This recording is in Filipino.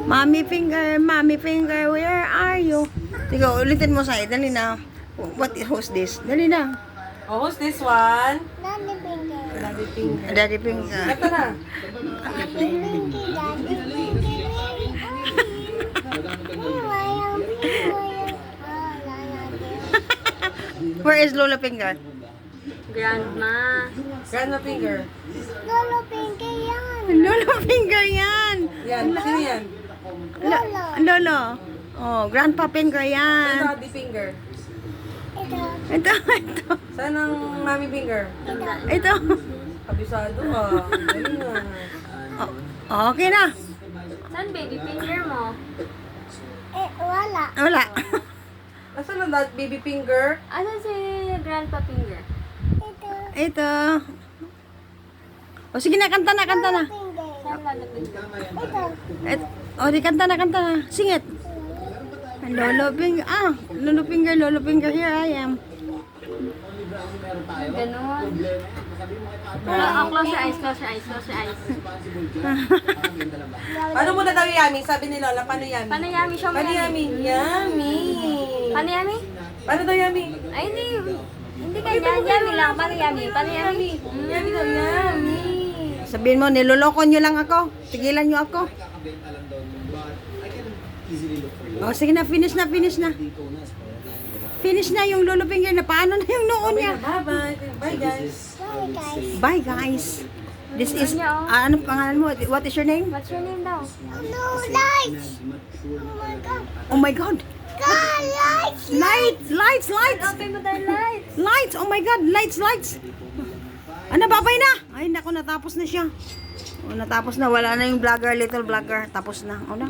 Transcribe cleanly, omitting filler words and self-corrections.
Mommy finger, where are you? Tiga, ulitin mo sa'yo. Dali na. Who's this? Dali na. Oh, who's this one? Daddy finger. Daddy finger. Daddy finger. Kata na. Daddy pinky. Daddy pinky. Where is Lola finger? Grandma. Grandma finger. Lolo pinky yan. Lola finger yan. Yan, sino yan? Lolo. Lolo. Oh, grandpa finger Saan yan. daddy finger? Ito. Ito. Saan ang mommy finger? Ito. Kabisado ah. Dali na. Oh, okay na. Saan baby finger mo? Wala. Wala. Asan ang baby finger? Ano si grandpa finger? Ito. Ito. O sige na, kanta na, kanta na. Finger. Saan lalo finger? Ito. O di kanta na. Singit. Lolo finger, here I am. Ganon. Wala, close your eyes, close your eyes, close your eyes. Paano muna daw yummy? Sabi ni Lola, paano yummy? Paano yummy? Show mo Paano yummy? Yummy! Paano yummy? Paano daw yummy? Ay, hindi ganyan. Yummy lang. Paano yummy? Paano yummy? Yummy daw, yummy! Sabihin mo, niloloko nyo lang ako. Tigilan nyo ako. O sige na, finish na. Finish na yung lolo finger na. Paano na yung noon niya? Bye-bye! Bye guys! Sorry guys. Bye guys. This is, ano pangalan mo? What is your name? What's your name daw? Oh no, lights. Oh my God. Oh my God. God, lights. Lights. Open mo the lights. Lights. Oh my God. Lights. Ano, babay na. Ay, naku, natapos na siya. O, natapos na. Wala na yung vlogger, little vlogger. Tapos na. O na.